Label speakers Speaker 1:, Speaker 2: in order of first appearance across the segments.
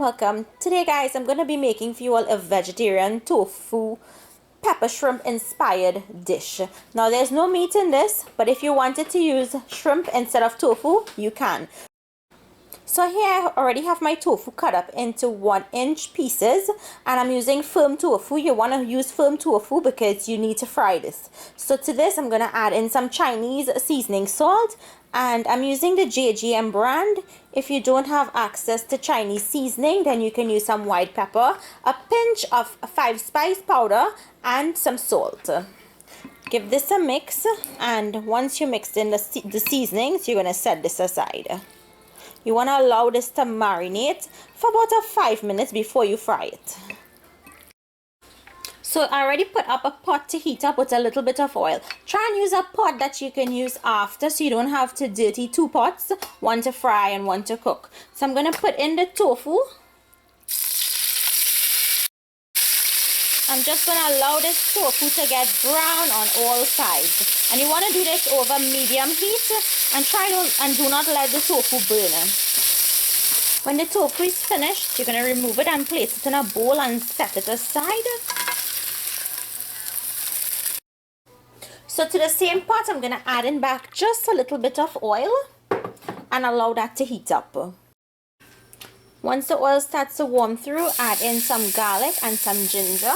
Speaker 1: welcome. Today guys, I'm going to be making for you all a vegetarian tofu pepper shrimp inspired dish. Now there's no meat in this, but if you wanted to use shrimp instead of tofu, you can. So here I already have my tofu cut up into 1-inch pieces, and I'm using firm tofu. You want to use firm tofu because you need to fry this. So to this I'm going to add in some Chinese seasoning salt, and I'm using the JGM brand. If you don't have access to Chinese seasoning, then you can use some white pepper, a pinch of 5-spice powder, and some salt. Give this a mix, and once you mix in the seasonings, you're going to set this aside. You want to allow this to marinate for about 5 minutes before you fry it. So I already put up a pot to heat up with a little bit of oil. Try and use a pot that you can use after, so you don't have to dirty 2 pots, one to fry and one to cook. So I'm going to put in the tofu. I'm just going to allow this tofu to get brown on all sides. And you want to do this over medium heat, and do not let the tofu burn. When the tofu is finished, you're going to remove it and place it in a bowl and set it aside. So to the same pot, I'm going to add in back just a little bit of oil and allow that to heat up. Once the oil starts to warm through, add in some garlic and some ginger.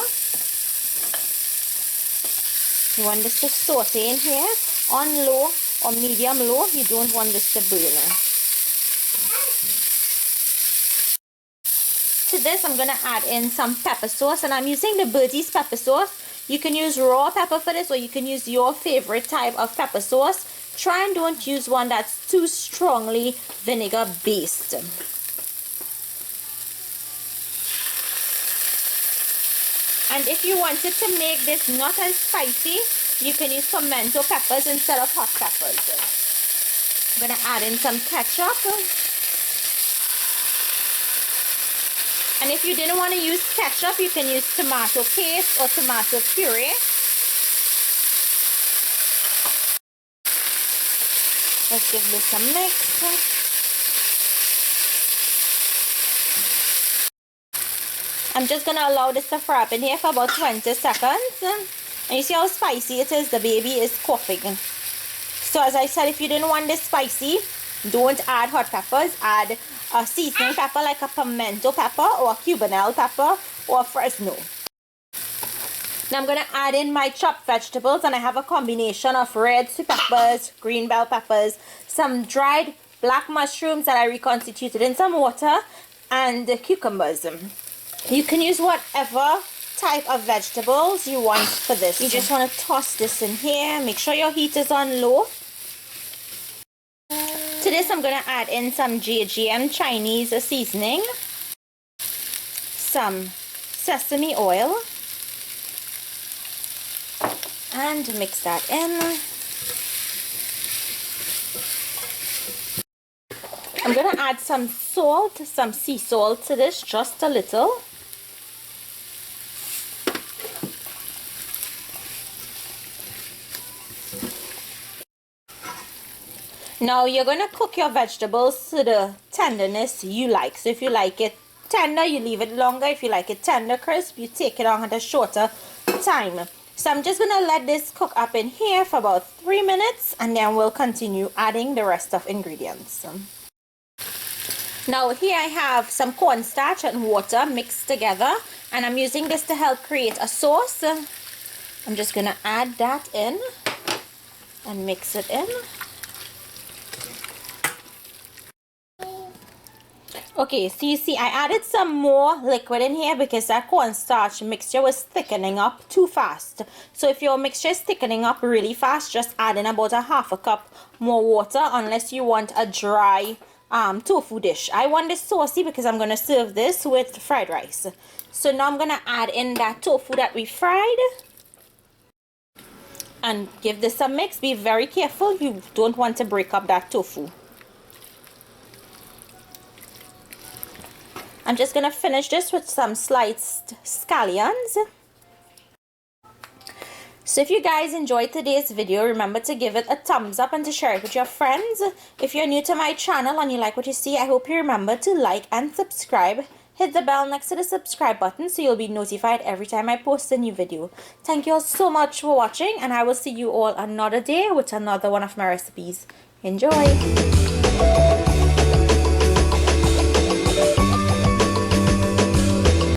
Speaker 1: You want this to saute in here on low or medium low. You don't want this to burn. To this I'm going to add in some pepper sauce, and I'm using the Berties pepper sauce. You can use raw pepper for this, or you can use your favorite type of pepper sauce. Try and don't use one that's too strongly vinegar based. And if you wanted to make this not as spicy, you can use pimento peppers instead of hot peppers. I'm going to add in some ketchup. And if you didn't want to use ketchup, you can use tomato paste or tomato puree. Let's give this a mix. I'm just going to allow this to fry up in here for about 20 seconds. And you see how spicy it is? The baby is coughing. So as I said, if you didn't want this spicy, don't add hot peppers. Add a seasoning pepper like a pimento pepper or a Cubanelle pepper or Fresno. Now I'm going to add in my chopped vegetables, and I have a combination of red sweet peppers, green bell peppers, some dried black mushrooms that I reconstituted in some water, and cucumbers. You can use whatever type of vegetables you want for this. You just want to toss this in here. Make sure your heat is on low. To this I'm going to add in some JGM Chinese seasoning, some sesame oil, and mix that in. I'm going to add some salt, some sea salt to this, just a little. Now you're going to cook your vegetables to the tenderness you like. So if you like it tender, you leave it longer. If you like it tender crisp, you take it on at a shorter time. So I'm just going to let this cook up in here for about 3 minutes, and then we'll continue adding the rest of ingredients. Now here I have some cornstarch and water mixed together, and I'm using this to help create a sauce. I'm just going to add that in and mix it in. Okay, so you see I added some more liquid in here because that cornstarch mixture was thickening up too fast. So if your mixture is thickening up really fast, just add in about a ½ cup more water, unless you want a dry tofu dish. I want this saucy because I'm going to serve this with fried rice. So now I'm going to add in that tofu that we fried and give this a mix. Be very careful, you don't want to break up that tofu. I'm just going to finish this with some sliced scallions. So if you guys enjoyed today's video, remember to give it a thumbs up and to share it with your friends. If you're new to my channel and you like what you see, I hope you remember to like and subscribe. Hit the bell next to the subscribe button so you'll be notified every time I post a new video. Thank you all so much for watching, and I will see you all another day with another one of my recipes. Enjoy!